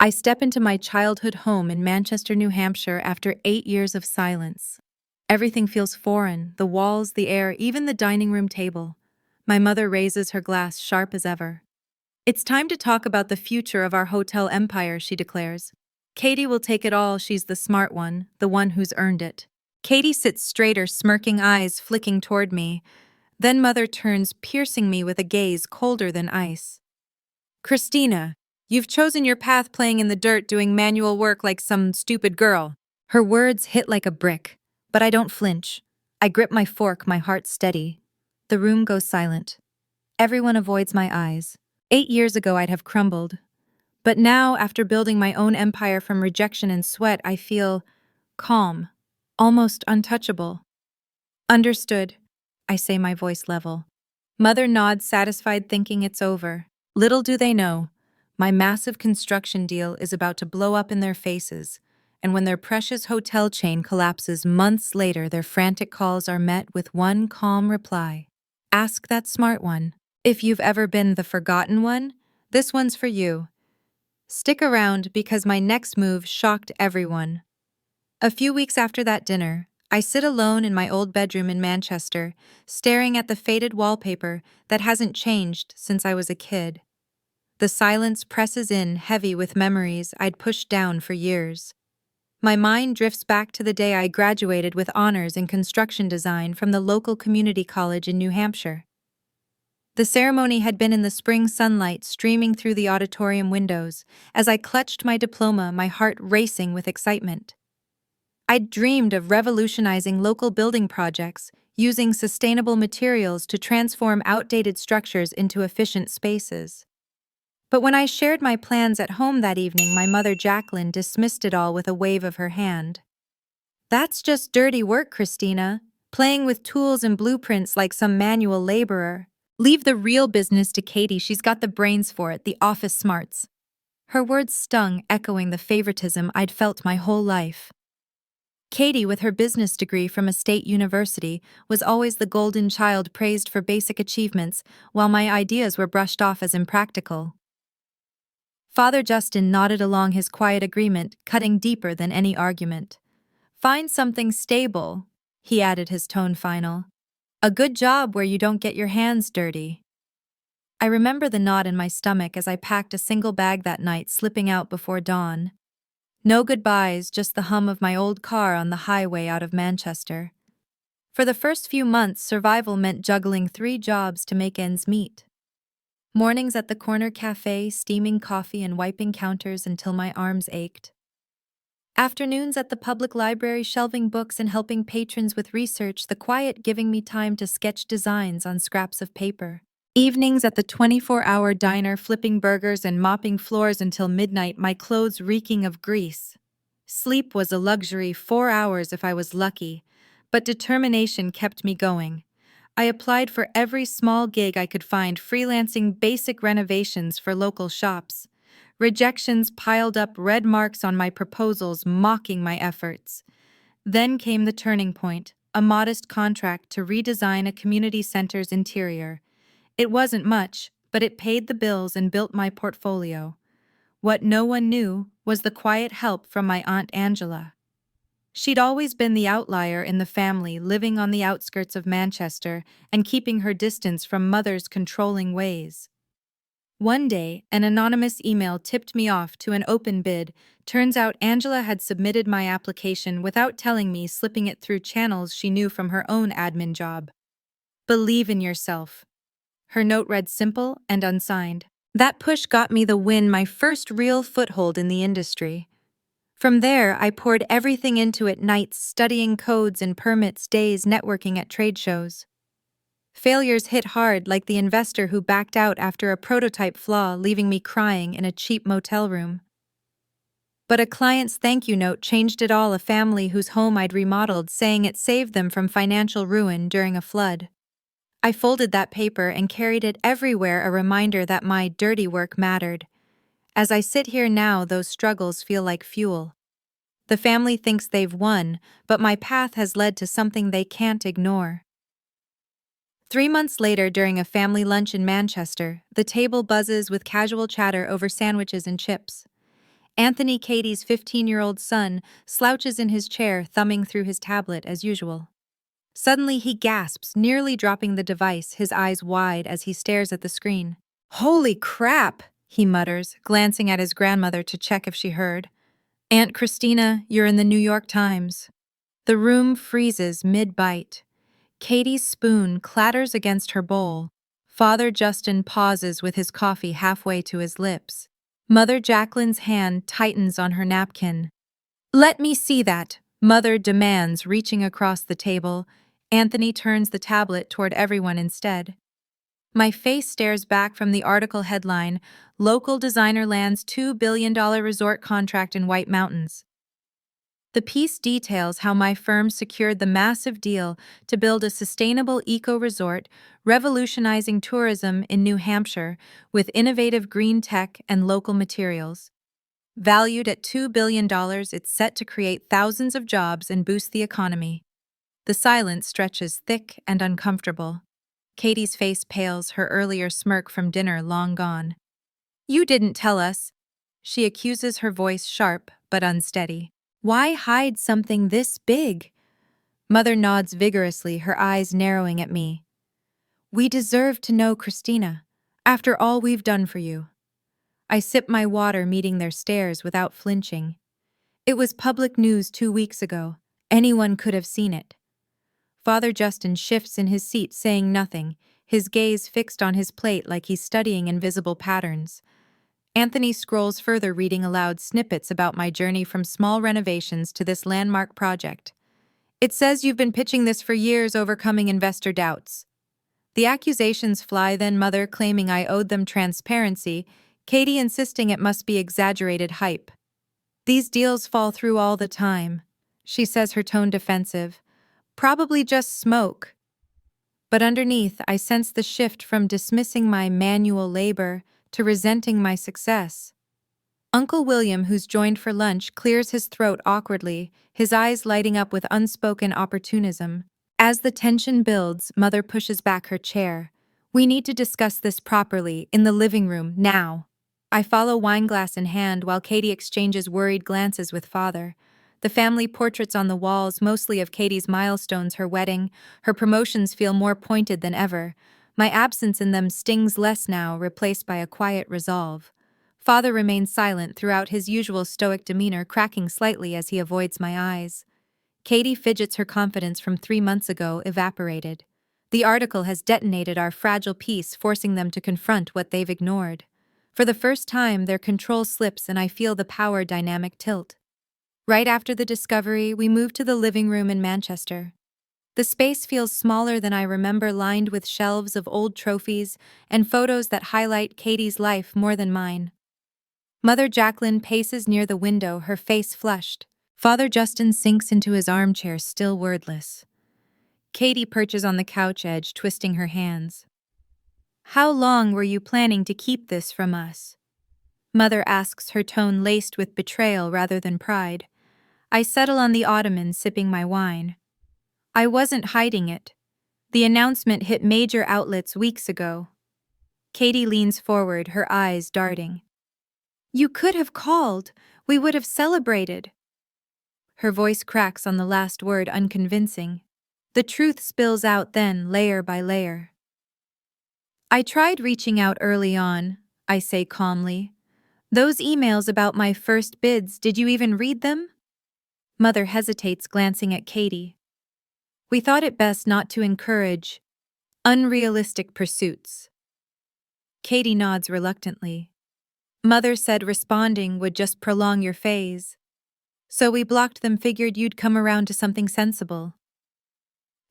I step into my childhood home in Manchester, New Hampshire after 8 years of silence. Everything feels foreign, the walls, the air, even the dining room table. My mother raises her glass sharp as ever. "It's time to talk about the future of our hotel empire," she declares. "Katie will take it all, she's the smart one, the one who's earned it." Katie sits straighter, smirking eyes flicking toward me. Then Mother turns, piercing me with a gaze colder than ice. "Christina, you've chosen your path playing in the dirt doing manual work like some stupid girl." Her words hit like a brick, but I don't flinch. I grip my fork, my heart steady. The room goes silent. Everyone avoids my eyes. 8 years ago I'd have crumbled. But now, after building my own empire from rejection and sweat, I feel calm, almost untouchable. "Understood," I say, my voice level. Mother nods, satisfied, thinking it's over. Little do they know, my massive construction deal is about to blow up in their faces, and when their precious hotel chain collapses months later, their frantic calls are met with one calm reply. "Ask that smart one. If you've ever been the forgotten one, this one's for you." Stick around because my next move shocked everyone. A few weeks after that dinner, I sit alone in my old bedroom in Manchester, staring at the faded wallpaper that hasn't changed since I was a kid. The silence presses in, heavy with memories I'd pushed down for years. My mind drifts back to the day I graduated with honors in construction design from the local community college in New Hampshire. The ceremony had been in the spring sunlight streaming through the auditorium windows. As I clutched my diploma, my heart racing with excitement. I'd dreamed of revolutionizing local building projects, using sustainable materials to transform outdated structures into efficient spaces. But when I shared my plans at home that evening, my mother Jacqueline dismissed it all with a wave of her hand. "That's just dirty work, Christina, playing with tools and blueprints like some manual laborer. Leave the real business to Katie, she's got the brains for it, the office smarts." Her words stung, echoing the favoritism I'd felt my whole life. Katie, with her business degree from a state university, was always the golden child praised for basic achievements, while my ideas were brushed off as impractical. Father Justin nodded along his quiet agreement, cutting deeper than any argument. "Find something stable," he added, his tone final. "A good job where you don't get your hands dirty." I remember the knot in my stomach as I packed a single bag that night, slipping out before dawn. No goodbyes, just the hum of my old car on the highway out of Manchester. For the first few months, survival meant juggling 3 jobs to make ends meet. Mornings at the corner cafe, steaming coffee and wiping counters until my arms ached. Afternoons at the public library, shelving books and helping patrons with research, the quiet giving me time to sketch designs on scraps of paper. Evenings at the 24-hour diner, flipping burgers and mopping floors until midnight, my clothes reeking of grease. Sleep was a luxury, 4 hours if I was lucky, but determination kept me going. I applied for every small gig I could find, freelancing basic renovations for local shops. Rejections piled up, red marks on my proposals, mocking my efforts. Then came the turning point, a modest contract to redesign a community center's interior. It wasn't much, but it paid the bills and built my portfolio. What no one knew was the quiet help from my Aunt Angela. She'd always been the outlier in the family, living on the outskirts of Manchester and keeping her distance from Mother's controlling ways. One day, an anonymous email tipped me off to an open bid. Turns out Angela had submitted my application without telling me, slipping it through channels she knew from her own admin job. "Believe in yourself." Her note read, simple and unsigned. That push got me the win, my first real foothold in the industry. From there, I poured everything into it, nights studying codes and permits, days networking at trade shows. Failures hit hard, like the investor who backed out after a prototype flaw, leaving me crying in a cheap motel room. But a client's thank you note changed it all, a family whose home I'd remodeled, saying it saved them from financial ruin during a flood. I folded that paper and carried it everywhere, a reminder that my dirty work mattered. As I sit here now, those struggles feel like fuel. The family thinks they've won, but my path has led to something they can't ignore. 3 months later, during a family lunch in Manchester, the table buzzes with casual chatter over sandwiches and chips. Anthony, Katie's 15-year-old son, slouches in his chair, thumbing through his tablet as usual. Suddenly he gasps, nearly dropping the device, his eyes wide as he stares at the screen. "Holy crap!" he mutters, glancing at his grandmother to check if she heard. "Aunt Christina, you're in the New York Times." The room freezes mid-bite. Katie's spoon clatters against her bowl. Father Justin pauses with his coffee halfway to his lips. Mother Jacqueline's hand tightens on her napkin. "Let me see that," Mother demands, reaching across the table. Anthony turns the tablet toward everyone instead. My face stares back from the article headline, "Local designer lands $2 billion resort contract in White Mountains." The piece details how my firm secured the massive deal to build a sustainable eco-resort, revolutionizing tourism in New Hampshire with innovative green tech and local materials. Valued at $2 billion, it's set to create thousands of jobs and boost the economy. The silence stretches thick and uncomfortable. Katie's face pales, her earlier smirk from dinner long gone. "You didn't tell us," she accuses, her voice sharp but unsteady. "Why hide something this big?" Mother nods vigorously, her eyes narrowing at me. "We deserve to know, Christina, after all we've done for you." I sip my water, meeting their stares without flinching. "It was public news 2 weeks ago. Anyone could have seen it." Father Justin shifts in his seat, saying nothing, his gaze fixed on his plate like he's studying invisible patterns. Anthony scrolls further, reading aloud snippets about my journey from small renovations to this landmark project. "It says you've been pitching this for years, overcoming investor doubts." The accusations fly, then Mother claiming I owed them transparency, Katie insisting it must be exaggerated hype. "These deals fall through all the time," she says, her tone defensive. "Probably just smoke." But underneath, I sense the shift from dismissing my manual labor to resenting my success. Uncle William, who's joined for lunch, clears his throat awkwardly, his eyes lighting up with unspoken opportunism. As the tension builds, Mother pushes back her chair. "We need to discuss this properly, in the living room, now." I follow, wineglass in hand, while Katie exchanges worried glances with Father. The family portraits on the walls, mostly of Katie's milestones, her wedding, her promotions, feel more pointed than ever. My absence in them stings less now, replaced by a quiet resolve. Father remains silent throughout, his usual stoic demeanor cracking slightly as he avoids my eyes. Katie fidgets, her confidence from 3 months ago evaporated. The article has detonated our fragile peace, forcing them to confront what they've ignored. For the first time, their control slips and I feel the power dynamic tilt. Right after the discovery, we move to the living room in Manchester. The space feels smaller than I remember, lined with shelves of old trophies and photos that highlight Katie's life more than mine. Mother Jacqueline paces near the window, her face flushed. Father Justin sinks into his armchair, still wordless. Katie perches on the couch edge, twisting her hands. "How long were you planning to keep this from us?" Mother asks, her tone laced with betrayal rather than pride. I settle on the ottoman, sipping my wine. "I wasn't hiding it. The announcement hit major outlets weeks ago." Katie leans forward, her eyes darting. "You could have called. We would have celebrated." Her voice cracks on the last word, unconvincing. The truth spills out then, layer by layer. "I tried reaching out early on," I say calmly. "Those emails about my first bids, did you even read them?" Mother hesitates, glancing at Katie. "We thought it best not to encourage unrealistic pursuits." Katie nods reluctantly. "Mother said responding would just prolong your phase. So we blocked them, figured you'd come around to something sensible."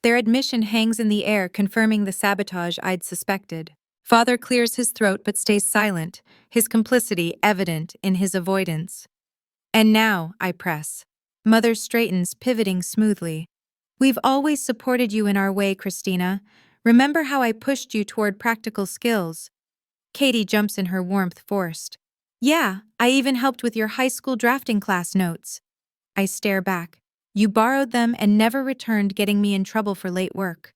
Their admission hangs in the air, confirming the sabotage I'd suspected. Father clears his throat but stays silent, his complicity evident in his avoidance. "And now," I press. Mother straightens, pivoting smoothly. "We've always supported you in our way, Christina. Remember how I pushed you toward practical skills?" Katie jumps in, her warmth forced. "Yeah, I even helped with your high school drafting class notes." I stare back. "You borrowed them and never returned, getting me in trouble for late work."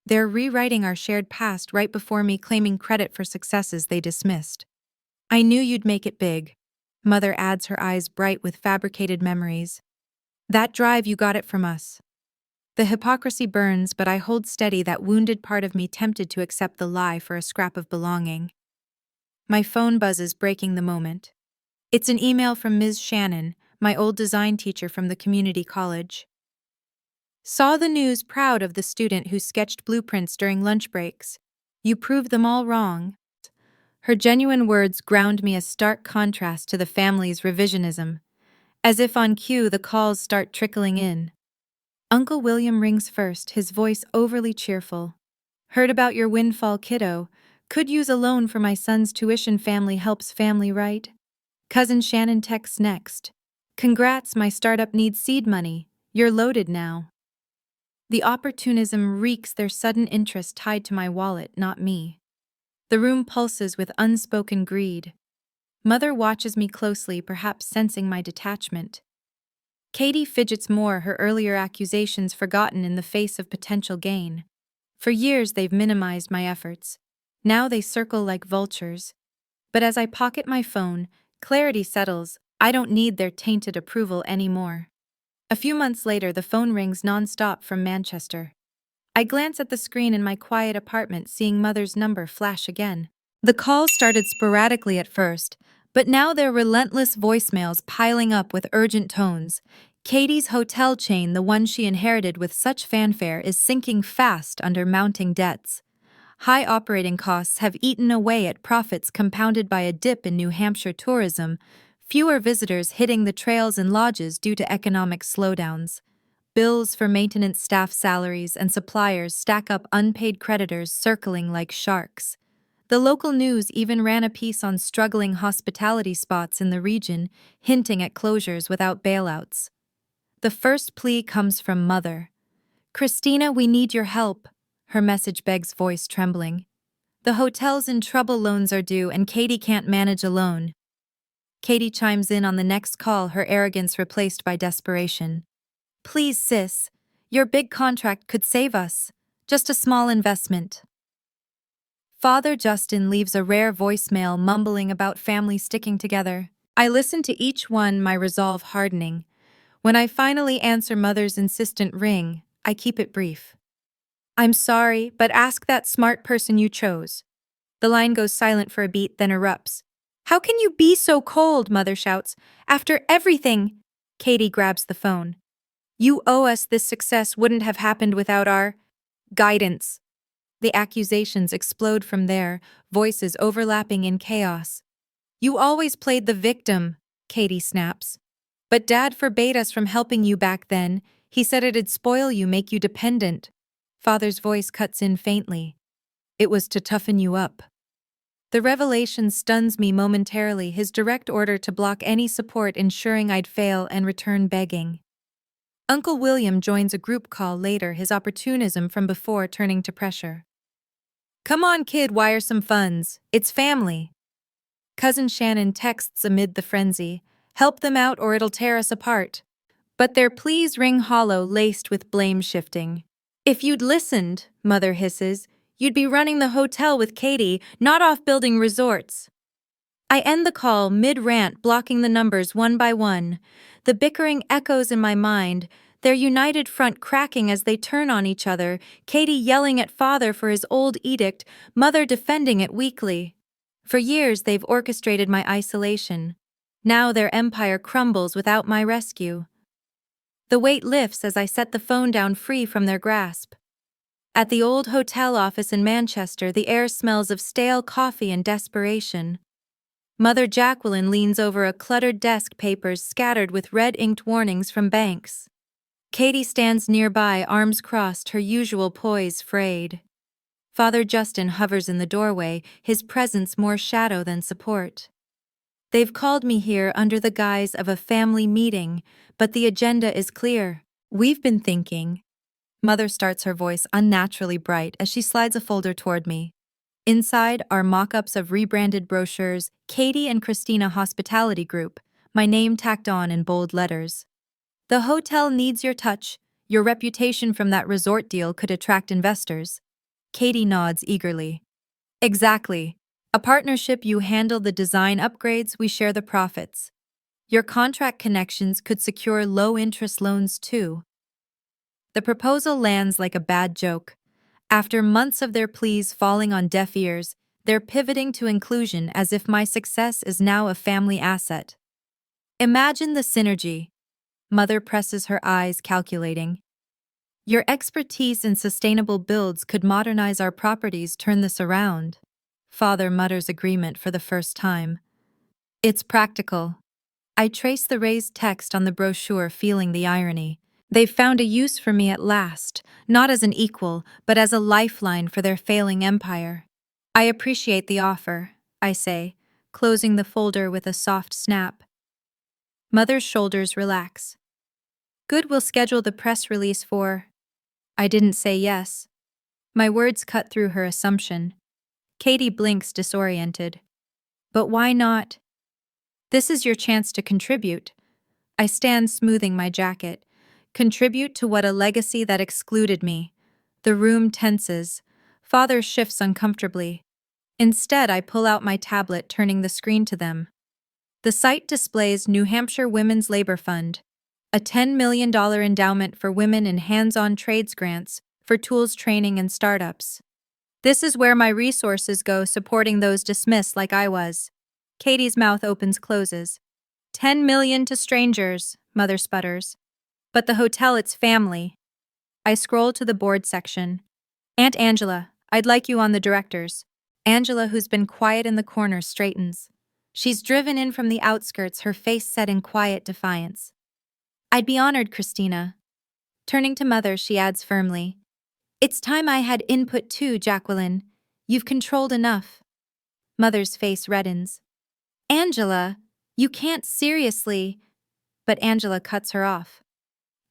They're rewriting our shared past right before me, claiming credit for successes they dismissed. "I knew you'd make it big." Mother adds, her eyes bright with fabricated memories. That drive, you got it from us. The hypocrisy burns, but I hold steady, that wounded part of me tempted to accept the lie for a scrap of belonging. My phone buzzes, breaking the moment. It's an email from Ms. Shannon, my old design teacher from the community college. Saw the news, proud of the student who sketched blueprints during lunch breaks. You proved them all wrong. Her genuine words ground me, a stark contrast to the family's revisionism. As if on cue, the calls start trickling in. Uncle William rings first, his voice overly cheerful. Heard about your windfall, kiddo. Could use a loan for my son's tuition. Family helps family, right? Cousin Shannon texts next. Congrats, my startup needs seed money. You're loaded now. The opportunism reeks, their sudden interest tied to my wallet, not me. The room pulses with unspoken greed. Mother watches me closely, perhaps sensing my detachment. Katie fidgets more, her earlier accusations forgotten in the face of potential gain. For years they've minimized my efforts. Now they circle like vultures. But as I pocket my phone, clarity settles. I don't need their tainted approval anymore. A few months later, the phone rings non-stop from Manchester. I glance at the screen in my quiet apartment, seeing Mother's number flash again. The calls started sporadically at first, but now they're relentless voicemails piling up with urgent tones. Katie's hotel chain, the one she inherited with such fanfare, is sinking fast under mounting debts. High operating costs have eaten away at profits, compounded by a dip in New Hampshire tourism, fewer visitors hitting the trails and lodges due to economic slowdowns. Bills for maintenance staff, salaries, and suppliers stack up, unpaid creditors circling like sharks. The local news even ran a piece on struggling hospitality spots in the region, hinting at closures without bailouts. The first plea comes from Mother. Christina, we need your help, her message begs, voice trembling. The hotel's in trouble, loans are due, and Katie can't manage alone. Katie chimes in on the next call, her arrogance replaced by desperation. Please, sis, your big contract could save us. Just a small investment. Father Justin leaves a rare voicemail mumbling about family sticking together. I listen to each one, my resolve hardening. When I finally answer Mother's insistent ring, I keep it brief. I'm sorry, but ask that smart person you chose. The line goes silent for a beat, then erupts. How can you be so cold? Mother shouts. After everything. Katie grabs the phone. You owe us. This success wouldn't have happened without our guidance. The accusations explode from there, voices overlapping in chaos. You always played the victim, Katie snaps. But Dad forbade us from helping you back then. He said it'd spoil you, make you dependent. Father's voice cuts in faintly. It was to toughen you up. The revelation stuns me momentarily, his direct order to block any support, ensuring I'd fail and return begging. Uncle William joins a group call later, his opportunism from before turning to pressure. Come on, kid, wire some funds. It's family. Cousin Shannon texts amid the frenzy. Help them out or it'll tear us apart. But their pleas ring hollow, laced with blame shifting. If you'd listened, Mother hisses, you'd be running the hotel with Katie, not off building resorts. I end the call mid-rant, blocking the numbers one by one. The bickering echoes in my mind, their united front cracking as they turn on each other, Katie yelling at Father for his old edict, Mother defending it weakly. For years they've orchestrated my isolation. Now their empire crumbles without my rescue. The weight lifts as I set the phone down, free from their grasp. At the old hotel office in Manchester, the air smells of stale coffee and desperation. Mother Jacqueline leans over a cluttered desk, papers scattered with red-inked warnings from banks. Katie stands nearby, arms crossed, her usual poise frayed. Father Justin hovers in the doorway, his presence more shadow than support. They've called me here under the guise of a family meeting, but the agenda is clear. We've been thinking. Mother starts, her voice unnaturally bright as she slides a folder toward me. Inside are mock-ups of rebranded brochures, Katie and Christina Hospitality Group, my name tacked on in bold letters. The hotel needs your touch. Your reputation from that resort deal could attract investors. Katie nods eagerly. Exactly. A partnership, you handle the design upgrades, we share the profits. Your contract connections could secure low-interest loans too. The proposal lands like a bad joke. After months of their pleas falling on deaf ears, they're pivoting to inclusion as if my success is now a family asset. Imagine the synergy. Mother presses her eyes, calculating. Your expertise in sustainable builds could modernize our properties, turn this around. Father mutters agreement for the first time. It's practical. I trace the raised text on the brochure, feeling the irony. They've found a use for me at last, not as an equal, but as a lifeline for their failing empire. I appreciate the offer, I say, closing the folder with a soft snap. Mother's shoulders relax. Good, we'll schedule the press release for... I didn't say yes. My words cut through her assumption. Katie blinks, disoriented. But why not? This is your chance to contribute. I stand, smoothing my jacket. Contribute to what? A legacy that excluded me. The room tenses. Father shifts uncomfortably. Instead, I pull out my tablet, turning the screen to them. The site displays New Hampshire Women's Labor Fund, a $10 million endowment for women in hands-on trades grants for tools training and startups. This is where my resources go, supporting those dismissed like I was. Katie's mouth opens, closes. 10 million to strangers, Mother sputters. But the hotel, it's family. I scroll to the board section. Aunt Angela, I'd like you on the directors. Angela, who's been quiet in the corner, straightens. She's driven in from the outskirts, her face set in quiet defiance. I'd be honored, Christina. Turning to Mother, she adds firmly. It's time I had input too, Jacqueline. You've controlled enough. Mother's face reddens. Angela, you can't seriously... But Angela cuts her off.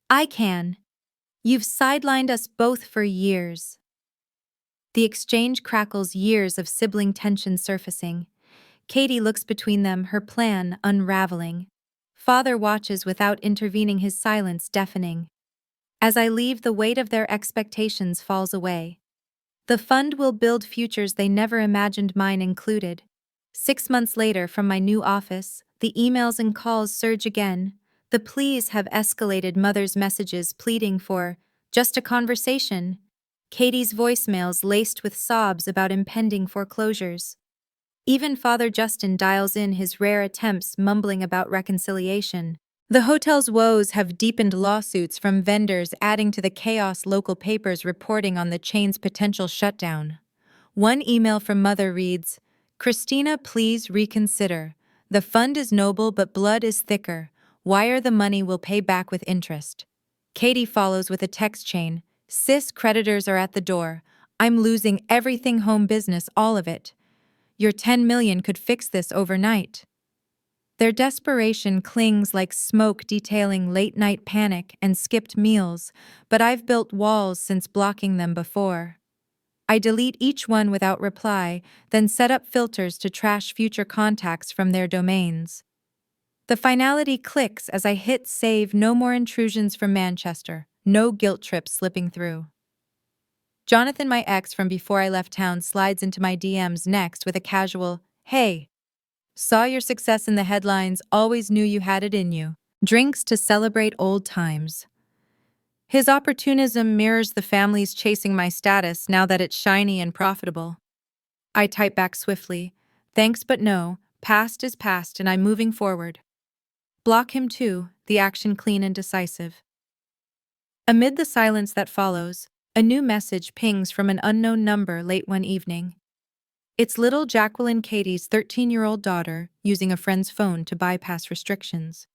I can. You've sidelined us both for years. The exchange crackles, years of sibling tension surfacing. Katie looks between them, her plan unraveling. Father watches without intervening, his silence deafening. As I leave, the weight of their expectations falls away. The fund will build futures they never imagined, mine included. 6 months later, from my new office, the emails and calls surge again. The pleas have escalated, Mother's messages pleading for just a conversation. Katie's voicemails laced with sobs about impending foreclosures. Even Father Justin dials in, his rare attempts, mumbling about reconciliation. The hotel's woes have deepened, lawsuits from vendors adding to the chaos, local papers reporting on the chain's potential shutdown. One email from Mother reads, Christina, please reconsider. The fund is noble, but blood is thicker. Wire the money, will pay back with interest. Katie follows with a text chain. Sis, creditors are at the door. I'm losing everything, home business, all of it. Your 10 million could fix this overnight. Their desperation clings like smoke, detailing late-night panic and skipped meals, but I've built walls since blocking them before. I delete each one without reply, then set up filters to trash future contacts from their domains. The finality clicks as I hit save. No more intrusions from Manchester, no guilt trips slipping through. Jonathan, my ex from before I left town, slides into my DMs next with a casual, hey, saw your success in the headlines, always knew you had it in you. Drinks to celebrate old times. His opportunism mirrors the family's, chasing my status now that it's shiny and profitable. I type back swiftly, thanks but no, past is past and I'm moving forward. Block him too, the action clean and decisive. Amid the silence that follows, a new message pings from an unknown number late one evening. It's little Jacqueline, Katie's 13-year-old daughter, using a friend's phone to bypass restrictions.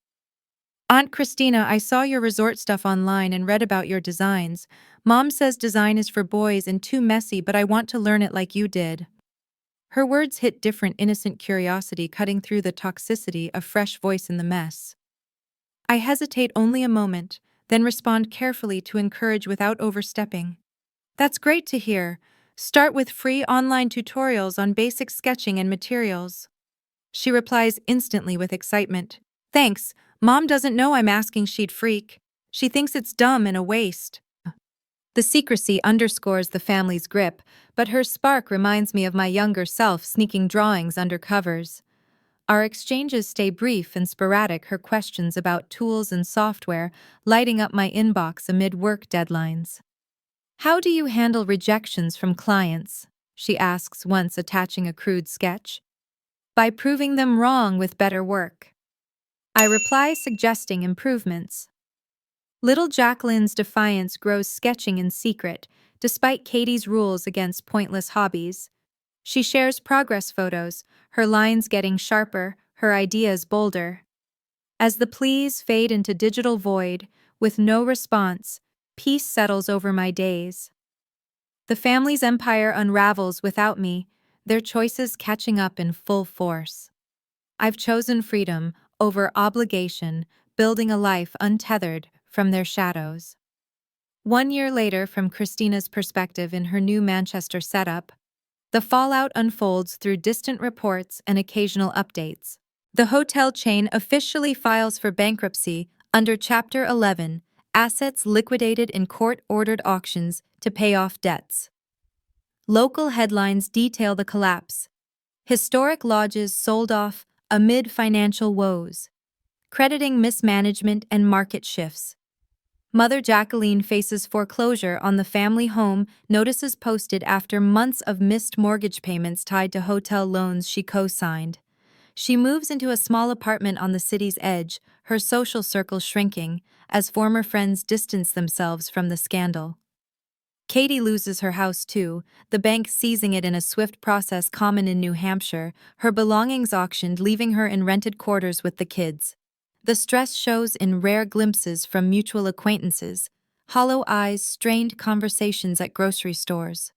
Aunt Christina, I saw your resort stuff online and read about your designs. Mom says design is for boys and too messy, but I want to learn it like you did. Her words hit different, innocent curiosity cutting through the toxicity of fresh voice in the mess. I hesitate only a moment, then respond carefully to encourage without overstepping. That's great to hear. Start with free online tutorials on basic sketching and materials. She replies instantly with excitement. Thanks, Mom doesn't know I'm asking, she'd freak. She thinks it's dumb and a waste. The secrecy underscores the family's grip, but her spark reminds me of my younger self sneaking drawings under covers. Our exchanges stay brief and sporadic, her questions about tools and software lighting up my inbox amid work deadlines. "How do you handle rejections from clients?" she asks once, attaching a crude sketch. "By proving them wrong with better work." I reply, suggesting improvements. Little Jacqueline's defiance grows, sketching in secret, despite Katie's rules against pointless hobbies. She shares progress photos, her lines getting sharper, her ideas bolder. As the pleas fade into digital void, with no response, peace settles over my days. The family's empire unravels without me, their choices catching up in full force. I've chosen freedom over obligation, building a life untethered from their shadows. 1 year later, from Christina's perspective in her new Manchester setup, the fallout unfolds through distant reports and occasional updates. The hotel chain officially files for bankruptcy under Chapter 11, assets liquidated in court-ordered auctions to pay off debts. Local headlines detail the collapse. Historic lodges sold off amid financial woes, crediting mismanagement and market shifts. Mother Jacqueline faces foreclosure on the family home, notices posted after months of missed mortgage payments tied to hotel loans she co-signed. She moves into a small apartment on the city's edge, her social circle shrinking, as former friends distance themselves from the scandal. Katie loses her house too, the bank seizing it in a swift process common in New Hampshire, her belongings auctioned, leaving her in rented quarters with the kids. The stress shows in rare glimpses from mutual acquaintances, hollow eyes, strained conversations at grocery stores.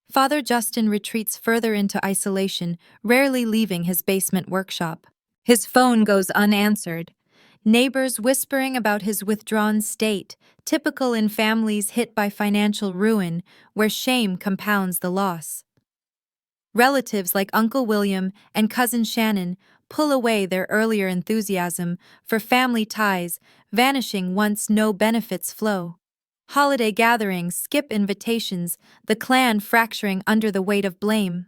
Father Justin retreats further into isolation, rarely leaving his basement workshop. His phone goes unanswered. Neighbors whispering about his withdrawn state, typical in families hit by financial ruin, where shame compounds the loss. Relatives like Uncle William and Cousin Shannon pull away their earlier enthusiasm for family ties, vanishing once no benefits flow. Holiday gatherings skip invitations, the clan fracturing under the weight of blame.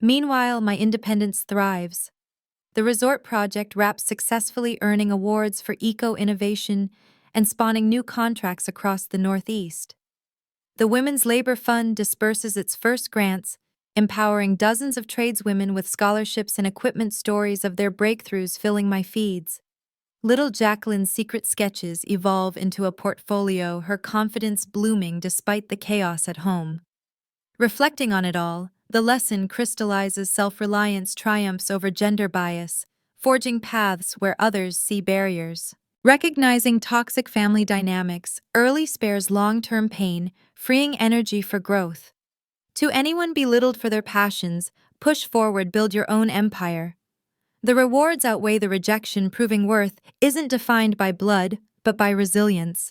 Meanwhile, my independence thrives. The resort project wraps successfully, earning awards for eco-innovation and spawning new contracts across the Northeast. The Women's Labor Fund disperses its first grants, empowering dozens of tradeswomen with scholarships and equipment, stories of their breakthroughs filling my feeds. Little Jacqueline's secret sketches evolve into a portfolio, her confidence blooming despite the chaos at home. Reflecting on it all, the lesson crystallizes: self-reliance triumphs over gender bias, forging paths where others see barriers. Recognizing toxic family dynamics early spares long-term pain, freeing energy for growth. To anyone belittled for their passions, push forward, build your own empire. The rewards outweigh the rejection, proving worth isn't defined by blood, but by resilience.